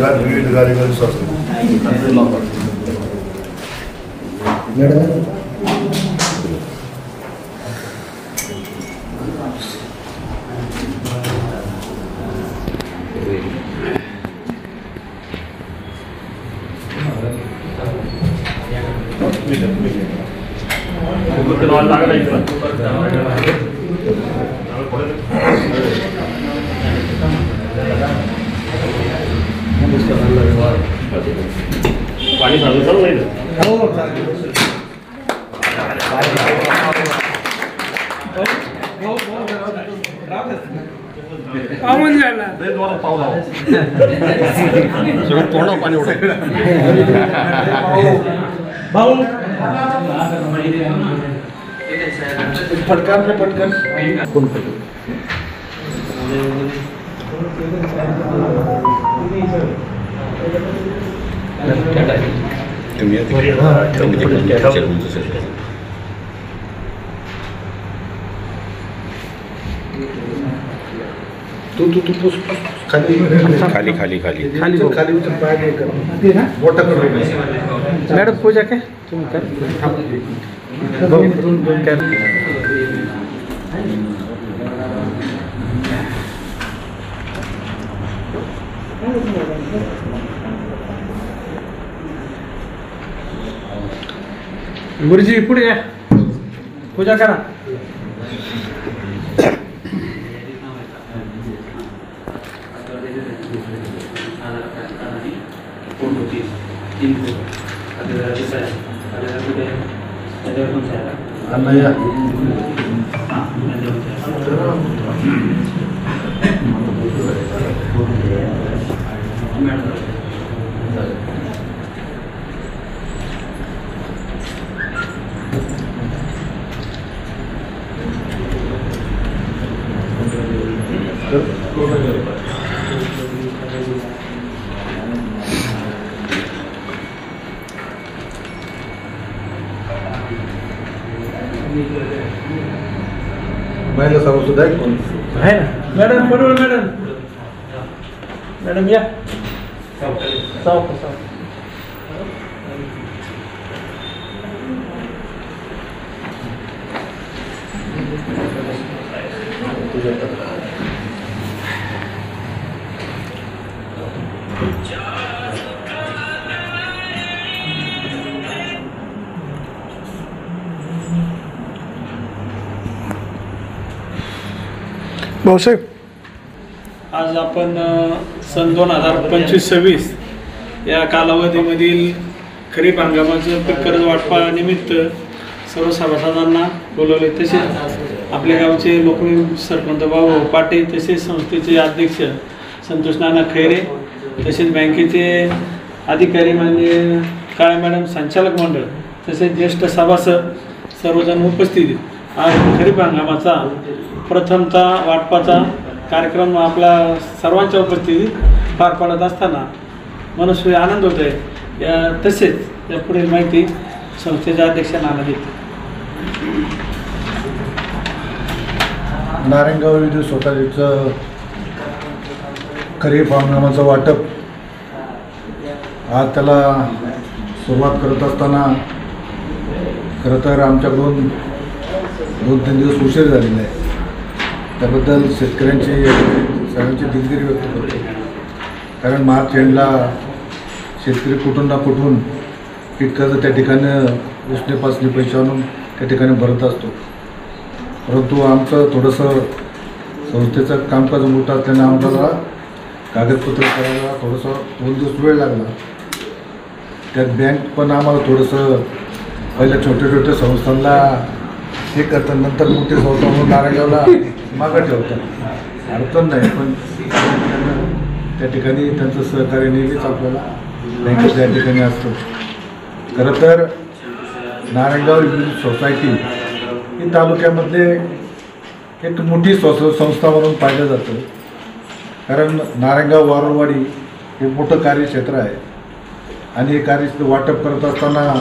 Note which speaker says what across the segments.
Speaker 1: विविध कार्यक्रम असतात.
Speaker 2: पाणी चालू चालू नाही सगळं तोंडा पाणी उडत भाऊ
Speaker 1: पटकन पटकन कोण करतो तू खाली खाली खाली खाली खाली खाली पाय नाही कर मोठा कर
Speaker 3: मॅडम पूजा काय तुम्ही कर गुरुजी पुढे या पूजा करा.
Speaker 1: महिला सभा सुद्धा
Speaker 3: आहे ना मॅडम. बरोबर मॅडम. मॅडम या
Speaker 1: भाऊसाहेब.
Speaker 3: आज आपण सन 2025-26 या कालावधीमधील खरीप हंगामाचं पीक कर्ज वाटपानिमित्त सर्व सभासदांना बोलवले. तसेच आपल्या गावचे लोकप्रिय सरपंच भाऊ पाटे, तसेच संस्थेचे अध्यक्ष संतोष नाना खैरे, तसेच बँकेचे अधिकारी माननीय काळे मॅडम, संचालक मंडळ, तसेच ज्येष्ठ सभासद सर्वजण उपस्थित. आज खरीप हंगामाचा प्रथमतः वाटपाचा कार्यक्रम आपला सर्वांच्या उपस्थितीत पार पडत असताना मनस्वी आनंद होत आहे. तसेच या पुढील माहिती संस्थेच्या अध्यक्षांना देते.
Speaker 1: नारायणगाव विद्युत सोसायटीचं खरीप हंगामाचं वाटप आज त्याला सुरुवात करत असताना खरं तर आमच्याकडून 2-3 दिवस उशीर झालेला आहे. त्याबद्दल शेतकऱ्यांची सगळ्यांची दिलगिरी व्यक्त करतो. कारण मार्च एंडला शेतकरी कुठून ना कुठून पीक कर्ज त्या ठिकाणी उसने पैसे आणून त्या ठिकाणी भरत असतो. परंतु आमचं थोडंसं संस्थेचं कामकाज मोठं असल्याने आम्हाला कागदपत्र करायला थोडंसं 2 दिवस वेळ लागला. त्यात बँक पण आम्हाला थोडंसं पहिल्या छोट्या छोट्या संस्थांना हे करतात, नंतर मोठी संस्था म्हणून नारायणगावला मागं ठेवतात. अडचण नाही, पण त्या ठिकाणी त्यांचं सहकार्य नेहमीच आपल्याला बँकेत त्या ठिकाणी असतं. खरं तर नारायणगाव सोसायटी ही तालुक्यामधले एक मोठी संस्था म्हणून पाहिलं जातं. कारण नारायणगाव वारुळवाडी हे मोठं कार्यक्षेत्र आहे आणि हे कार्य वाटप करत असताना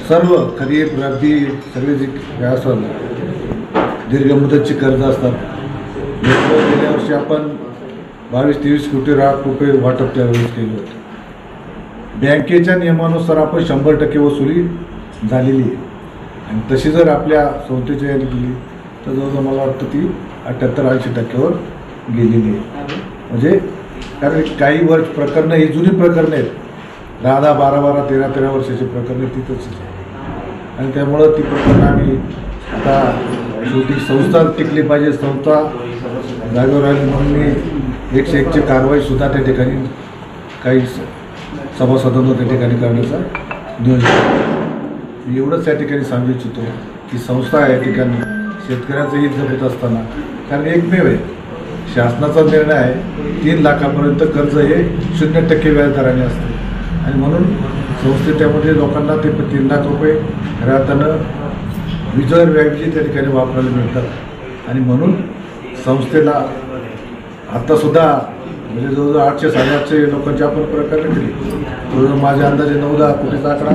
Speaker 1: सर्व खरीप रब्बी सगळे जे असतात दीर्घ मुदतची कर्ज असतात. गेल्या वर्षी आपण 22-23 कोटी रुपये वाटप त्यावेळेस केले होते. बँकेच्या नियमानुसार आपण 100% वसुली झालेली आहे आणि तशी जर आपल्या संस्थेच्या याने केली तर जवळजवळ मला वाटतं ती 78-80% गेलेली आहे. म्हणजे कारण काही वर्ष प्रकरणं ही जुनी प्रकरणं आहेत, 10-10, 12-12, 13-13 वर्षाची प्रकरणं तिथंच आहे आणि त्यामुळं ती प्रकरणं आम्ही आता शेवटी संस्था टिकली पाहिजे, संस्था जागेवर राहिली म्हणून मी 101ची कारवाईसुद्धा त्या ठिकाणी काही सभासदांना त्या ठिकाणी करण्याचा नियोजन. एवढंच त्या ठिकाणी सांगू इच्छितो की संस्था या ठिकाणी शेतकऱ्याचं हित जपत असताना, कारण एकमेव आहे शासनाचा निर्णय आहे 3 लाखापर्यंत कर्ज हे 0% व्याजदराने असते आणि म्हणून संस्थेच्यामध्ये लोकांना ते 3 लाख रुपये खऱ्या अर्थानं विजय व्याजी त्या ठिकाणी वापरायला मिळतात आणि म्हणून संस्थेला आत्तासुद्धा म्हणजे जवळजवळ 800-850 लोकांची आपण प्रकरण केली. जवळजवळ माझ्या अंदाजे 9-10 कोटीचा आकडा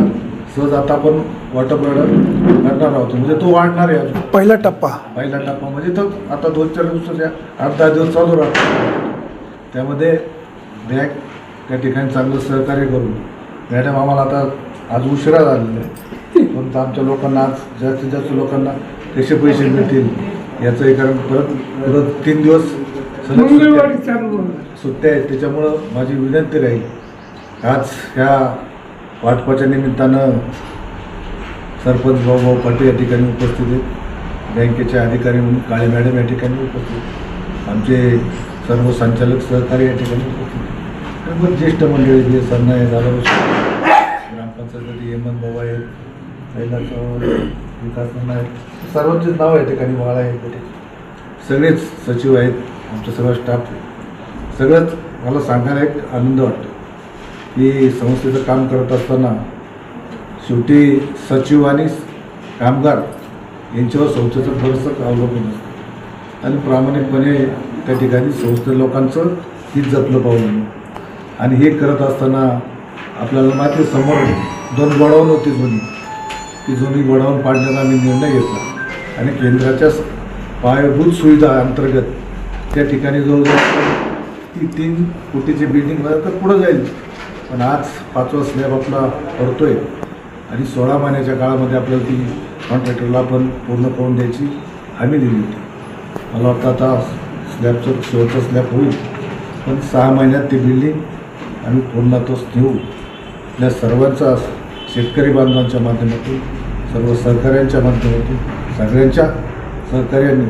Speaker 1: सहज आता आपण वाटप करणार आहोत. म्हणजे तो वाढणार आहे अजून. पहिला टप्पा म्हणजे तो आता 2-4 दिवसाच्या 8-10 दिवस चालू राहतो. त्यामध्ये बँक त्या ठिकाणी चांगलं सहकार्य करून मॅडम आम्हाला आता आज उशिरा झालेला आहे पण आमच्या लोकांना आज जास्तीत जास्त लोकांना कसे पैसे मिळतील याचं हे कारण परत 3 दिवस सुट्ट्या आहेत. त्याच्यामुळं माझी विनंती राहील आज ह्या वाटपाच्या निमित्तानं सरपंच भाऊ पाटील या ठिकाणी उपस्थित आहेत, बँकेचे अधिकारी म्हणून काळे मॅडम या ठिकाणी उपस्थित, आमचे सर्व संचालक सहकारी या ठिकाणी उपस्थित, मग ज्येष्ठ मंडळी जे सन्ना आहे झालं ग्रामपंचायत हेमंत भाऊ आहेत, विकास म्हणून आहेत, सर्वांचेच नाव या ठिकाणी बाळा आहेत, सगळेच सचिव आहेत, आमचा सगळा स्टाफ सगळंच. मला सांगायला एक आनंद वाटतो की संस्थेचं काम करत असताना शेवटी सचिव आणि कामगार यांच्यावर संस्थेचं बरंचसं अवलंबून असतं आणि प्रामाणिकपणे त्या ठिकाणी संस्थे लोकांचं हित जपलं पाहिजे आणि हे करत असताना आपल्याला मात्र समोर 2 गोडाऊन होती ती जुनी गोडाऊन पाडण्याचा आम्ही निर्णय घेतला आणि केंद्राच्या पायाभूत सुविधा अंतर्गत त्या ठिकाणी जवळजवळ ती 3 कोटीची बिल्डिंग तर पुढं जाईल पण आज 5वा स्लॅब आपला पडतोय आणि 16 महिन्याच्या काळामध्ये आपल्याला ती कॉन्ट्रॅक्टरला आपण पूर्ण करून द्यायची हमी दिली होती. मला वाटतं आता स्लॅबचं शेवटचा स्लॅब होईल पण 6 महिन्यात ती बिल्डिंग आम्ही पूर्ण तो नेऊ. आपल्या सर्वांचा शेतकरी बांधवांच्या माध्यमातून सर्व सहकाऱ्यांच्या माध्यमातून सगळ्यांच्या सहकार्याने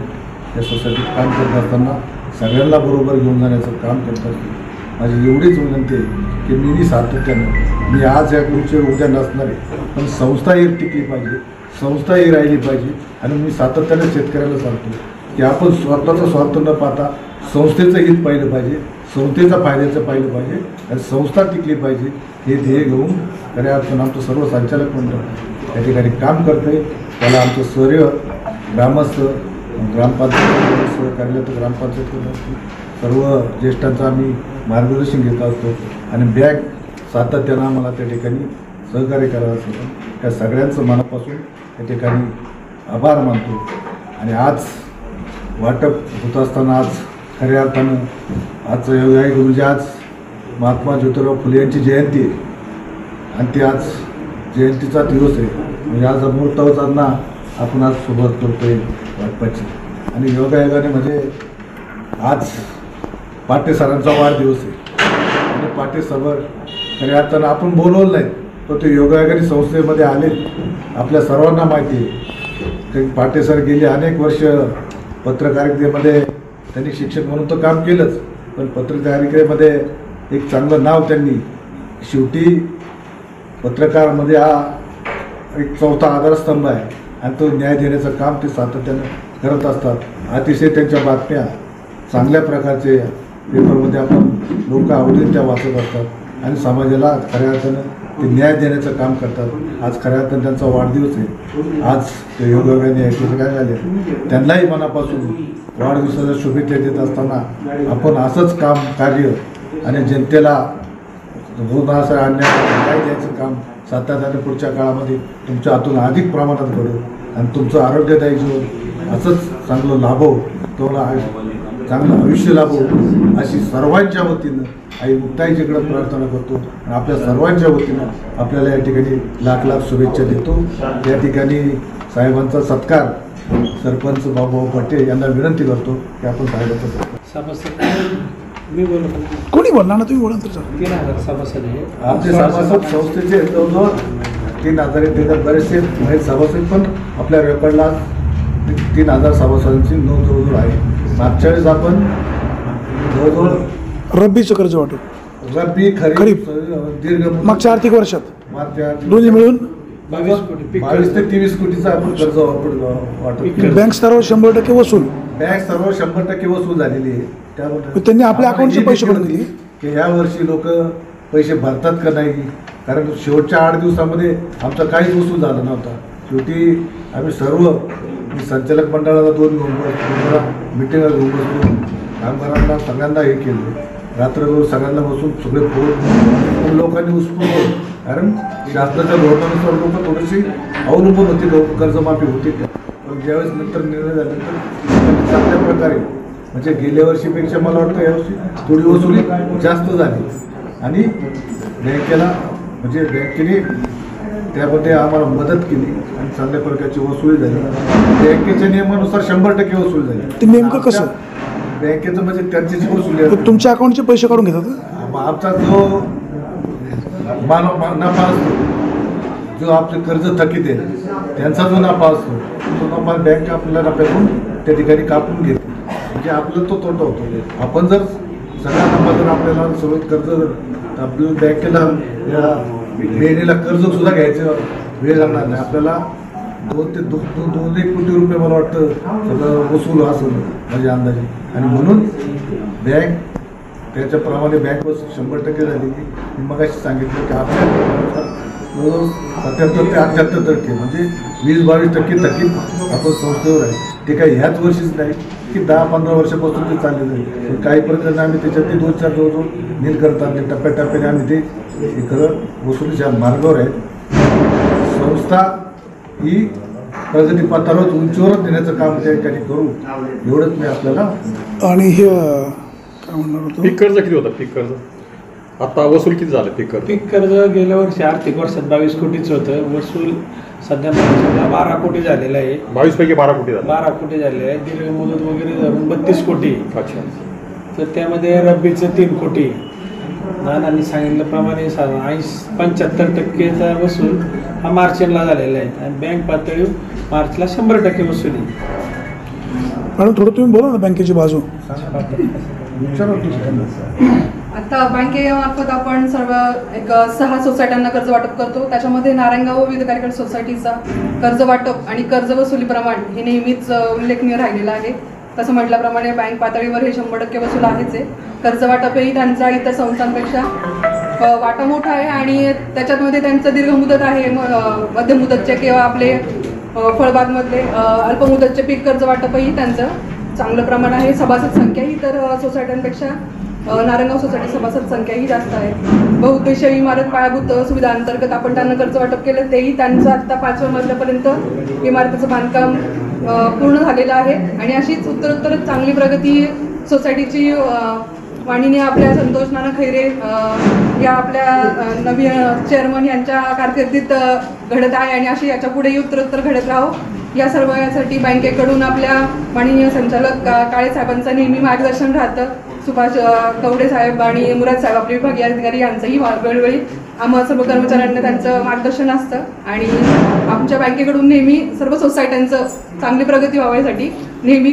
Speaker 1: या सोसायटीत काम करत असताना सगळ्यांना बरोबर घेऊन जाण्याचं काम करत असतो. माझी एवढीच विनंती आहे की मी सातत्यानं मी आज या खुर्चीवर उद्या नसणार आहे पण संस्था ही टिकली पाहिजे, संस्था ही राहिली पाहिजे आणि मी सातत्याने शेतकऱ्याला सांगतो की आपण स्वतःचा स्वार्थ न पाहता संस्थेचं हित पाहिलं पाहिजे, संस्थेचा फायद्याचं पाहिलं पाहिजे आणि संस्था टिकली पाहिजे हे ध्येय घेऊन खऱ्या अर्थानं आमचं सर्व संचालक मंडळ या ठिकाणी काम करते. त्याला आमचं सर्व ग्रामस्थ ग्रामपंचायत सहकार्यालय तर ग्रामपंचायत सर्व ज्येष्ठांचं आम्ही मार्गदर्शन घेत असतो आणि बँक सातत्यानं आम्हाला त्या ठिकाणी सहकार्य करावं असतं. त्या सगळ्यांचं मनापासून त्या ठिकाणी आभार मानतो आणि आज वाटप होत असताना आज खऱ्या अर्थानं आजचं योग आहे म्हणजे आज महात्मा ज्योतिराव फुले यांची जयंती आहे आणि ती आज जयंतीचा दिवस आहे म्हणजे आज अमृतावतांना आपण आज सुरुवात करतो आहे वाटपाची आणि योगायोगाने म्हणजे आज पाटे सरांचा वाढदिवस आहे आणि पाटे सर खऱ्या अर्थानं आपण बोलवलं नाही पण ते योगायोगाने संस्थेमध्ये आले. आपल्या सर्वांना माहिती आहे की पाटे सर गेली अनेक वर्ष पत्रकारितेमध्ये त्यांनी शिक्षक म्हणून तर काम केलंच पण पत्रकारितेमध्ये एक चांगलं नाव त्यांनी शेवटी पत्रकारामध्ये हा एक 4था आधारस्तंभ आहे आणि तो न्याय देण्याचं काम ते सातत्यानं करत असतात. अतिशय त्यांच्या बातम्या चांगल्या प्रकारचे पेपरमध्ये आपण लोक आवडीने त्या वाचत असतात आणि समाजाला खऱ्या अर्थानं ते न्याय देण्याचं काम करतात. आज खऱ्या अर्थानं त्यांचा वाढदिवस आहे. आज ते योगायोगाने काय झाले त्यांनाही मनापासून वाढदिवसाच्या शुभेच्छा देत असताना आपण असंच काम कार्य आणि जनतेला होणारा अन्याय द्यायचं काम सातत्याने पुढच्या काळामध्ये तुमच्या हातून अधिक प्रमाणात घडू आणि तुमचं आरोग्यदायी जीवन असंच चांगलं लाभो तुम्हाला चांगलं आयुष्य लाभो अशी सर्वांच्या वतीनं आई मुक्ताईच्याकडे प्रार्थना करतो आणि आपल्या सर्वांच्या वतीनं आपल्याला या ठिकाणी लाख लाख शुभेच्छा देतो. या ठिकाणी साहेबांचा सत्कार सरपंच बाबूभाऊ पटेल यांना विनंती करतो की आपण साहेबांचा सत्कार.
Speaker 3: सभासद मी बोलतो.
Speaker 4: कोणी बोलणार ना, तुम्ही बोला तर.
Speaker 3: 3000 सभासद आहे.
Speaker 1: आमचे सभासद संस्थेचे जवळजवळ 3000 आहेत. त्याच्यात बरेचसे माहीत सभासद पण आपल्या रेकॉर्डला 3000 सभासदांची नोंद जवळजवळ आहे. मागच्या वेळेस आपण जवळजवळ
Speaker 4: रब्बीचं कर्ज वाटप
Speaker 1: रब्बी खरीप दीर्घ
Speaker 4: मागच्या आर्थिक वर्षात
Speaker 1: मागच्या
Speaker 4: दोन्ही मिळून
Speaker 3: 22 कोटी पीक
Speaker 1: 22 ते 23 कोटीचा आपण कर्ज वाटप.
Speaker 4: बँक स्तरावर 100% वसूल.
Speaker 1: बँक सर्व 100% वसूल झालेली आहे. त्यामुळे
Speaker 4: त्यांनी आपल्या अकाउंटचे पैसे पण दिले
Speaker 1: की या वर्षी लोक पैसे भरतात का नाही, कारण शेवटच्या 8 दिवसामध्ये आमचा काहीच वसूल झाला नव्हता. शेवटी आम्ही सर्व संचालक मंडळाला 2 मिटिंगा घेऊन बसलो, कामगारांना सगळ्यांना हे केलं, रात्रभर सगळ्यांना बसून सगळे फोन लोकांनी उत्स्फूर्त, कारण शासनाच्या धोरणानुसार लोक थोडीशी अवलंबून होती, लोक कर्जमाफी होती. पण ज्यावेळेस नंतर निर्णय झाल्यानंतर चांगल्या प्रकारे म्हणजे गेल्या वर्षीपेक्षा मला वाटतं यावर्षी थोडी वसुली जास्त झाली आणि बँकेला म्हणजे बँकेने त्यामध्ये आम्हाला मदत केली आणि चांगल्या प्रकारची वसुली झाली. बँकेच्या नियमानुसार 100% वसूल झाली.
Speaker 4: ते नेमकं कसं?
Speaker 1: बँकेचं म्हणजे त्यांची जी वसुली असते,
Speaker 4: तुमच्या अकाउंटचे पैसे काढून घेतात.
Speaker 1: आमचा जो नफा असतो, जो आपले कर्ज थकीत आहे त्यांचा जो नफा असतो तो नफा बँक आपल्याला नफ्यातून त्या ठिकाणी कापून घेते. म्हणजे आपलं तो तोटा होतो. आपण जर सगळ्या नफा जर आपल्याला सगळं कर्ज आपल्याला बँकेला या बहिणीला कर्ज सुद्धा घ्यायचं वेळ लागणार नाही. आपल्याला 2 ते 2.1 कोटी रुपये मला वाटतं सगळं वसूल असेल माझ्या अंदाजे. आणि म्हणून बँक त्याच्याप्रमाणे बँक वसूल 100% झालेली. मी मगाशी सांगितलं की आपल्या 77 ते 78% म्हणजे 20-22% थकीत आपण संस्थेवर आहे. ते काही ह्याच वर्षीच नाही की 10-15 वर्षापासून ते चाललेलं आहे. पण काही प्रकरण आम्ही त्याच्यात 2-4 जवळजवळ नील करत आले. टप्प्याटप्प्याने आम्ही ते खरं वसुलीच्या मार्गावर आहेत. संस्था ही प्रगती पथावर उंचीवरच नेण्याचं काम त्या ठिकाणी करू, एवढंच मी आपल्याला.
Speaker 4: आणि हे काय म्हणणार होतं,
Speaker 2: पीक कर्ज किती होतं? पीक कर्ज आता वसूल किती झालं? पीक कर्ज
Speaker 3: गेल्या वर्षी आर्थिक वर्षात 22 कोटीचं होतं. वसूल सध्या 12 कोटी झालेलं आहे.
Speaker 2: 22 पैकी 12 कोटी झालं.
Speaker 3: 12 कोटी झाले आहे. दीर्घ मुदत वगैरे धरून 32 कोटी.
Speaker 2: अच्छा.
Speaker 3: तर त्यामध्ये रब्बीचं 3 कोटी. नानांनी सांगितल्याप्रमाणे 75%चा वसूल हा मार्चला झालेला आहे आणि बँक पातळीवर मार्चला 100% वसुली.
Speaker 4: मॅडम थोडं तुम्ही बोला ना बँकेची बाजू.
Speaker 5: आता बँकेमार्फत आपण सर्व एक 6 सोसायट्यांना कर्ज वाटप करतो. त्याच्यामध्ये नारायणगाव व विविध कार्यक्रम सोसायटीचा कर्ज वाटप आणि कर्ज वसुली प्रमाण हे नेहमीच उल्लेखनीय राहिलेलं आहे. तसं म्हटल्याप्रमाणे बँक पातळीवर हे 100% वसूल आहेच आहे. कर्ज वाटपही त्यांचा इतर संस्थांपेक्षा वाटा मोठा आहे आणि त्याच्यामध्ये त्यांचं दीर्घ मुदत आहे, मध्य मुदतचे किंवा आपले फळबागमधले अल्पमुदतचे पीक कर्ज वाटपही त्यांचं चांगलं प्रमाण आहे. सभासद संख्याही इतर सोसायट्यांपेक्षा नारायणगाव सोसायटी सभासद संख्याही जास्त आहे. बहुउद्देशीय इमारत पायाभूत सुविधा अंतर्गत आपण त्यांना कर्ज वाटप केलं, तेही त्यांचं आत्ता 5व्या मजल्यापर्यंत इमारतीचं बांधकाम पूर्ण झालेलं आहे आणि अशीच उत्तरोत्तर चांगली प्रगती सोसायटीची वाणीने आपल्या संतोष नाना खैरे या आपल्या नवीन चेअरमन यांच्या कारकिर्दीत घडत आहे आणि अशी याच्या पुढेही उत्तरोत्तर घडत राहो या सर्व यासाठी बँकेकडून आपल्या माननीय संचालक काळे साहेबांचं नेहमी मार्गदर्शन राहतं. सुभाष कवडे साहेब आणि मुराद साहेब आपले विभागीय अधिकारी यांचंही वेळोवेळी आम्हा सर्व कर्मचाऱ्यांना त्यांचं मार्गदर्शन असतं आणि आमच्या बँकेकडून नेहमी सर्व सोसायट्यांचं चांगली प्रगती व्हाव्यासाठी नेहमी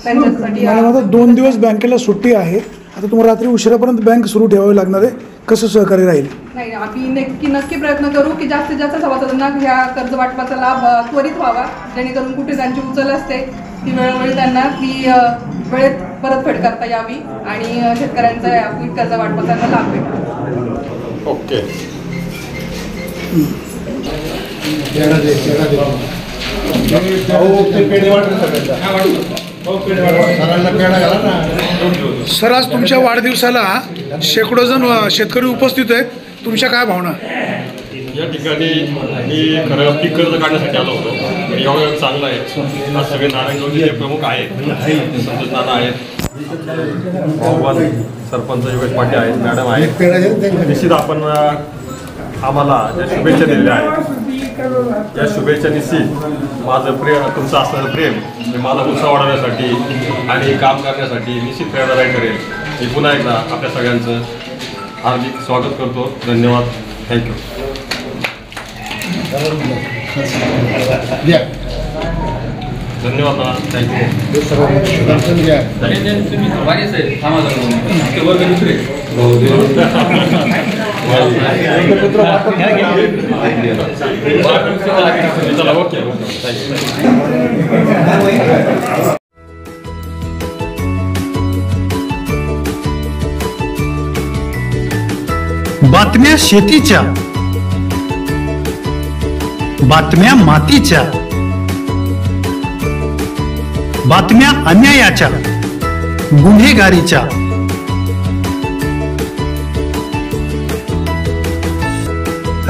Speaker 5: त्यांच्यासाठी.
Speaker 4: मला आता 2 दिवस बँकेला सुट्टी आहे. आता तुम्हाला रात्री उशिरापर्यंत बँक सुरू ठेवावी लागणार आहे. कसं सहकार्य राहील?
Speaker 5: नाही, आम्ही नक्की प्रयत्न करू की जास्तीत जास्त सभासदांना ह्या कर्ज वाटपाचा लाभ त्वरित व्हावा, जेणेकरून कुठे त्यांची उचल असते ती वेळोवेळी त्यांना ती वेळेत परतफेड करता यावी आणि शेतकऱ्यांचा या कर्ज वाटपाचा लाभ भेटावा.
Speaker 2: ओके.
Speaker 4: सर, आज तुमच्या वाढदिवसाला शेकडो जण शेतकरी उपस्थित आहेत. तुमच्या काय भावना?
Speaker 2: या ठिकाणी मी खरं पीक कर्ज काढण्यासाठी आलो होतो. योगायोग चांगला आहे. आज सगळे नारायणगावचे जे प्रमुख आहेत, संतोष नाना आहेत, भगवान सरपंच योगेश पाटील आहेत, मॅडम आहेत. निश्चित आपण आम्हाला ज्या शुभेच्छा दिलेल्या आहेत या शुभेच्छा निश्चित माझं प्रेम, तुमचं असणारं प्रेम मी माझा उत्साह वाढवण्यासाठी आणि काम करण्यासाठी निश्चित प्रेरणादायी करेल. मी पुन्हा एकदा आपल्या सगळ्यांचं हार्दिक स्वागत करतो. धन्यवाद. थँक्यू. धन्यवाद.
Speaker 6: बातम्या शेतीच्या, बातम्या मातीच्या, बातम्या अन्यायाच्या, गुन्हेगारीच्या,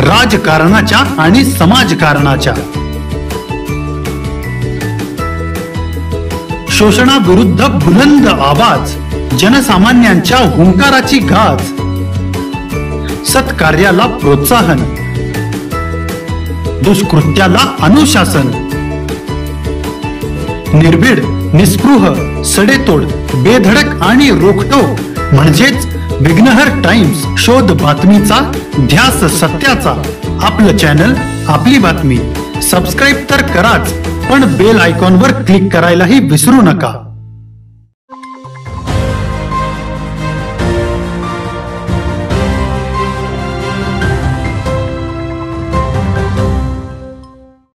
Speaker 6: राजकारणाच्या आणि समाजकारणाच्या, शोषणाविरुद्ध बुलंद आवाज, जनसामान्यांच्या हुंकाराची गाज, सत्कार्याला प्रोत्साहन, दुष्कृत्याला अनुशासन, निर्भीड, निस्पृह, सडेतोड, बेधडक आणि रोखटोक म्हणजेच विघ्नहर टाइम्स. शोध बातमीचा, ध्यास सत्याचा. आपलं चॅनल, आपली बातमी. सबस्क्राईब तर कराच, पण बेल आयकॉनवर क्लिक करायलाही विसरू नका.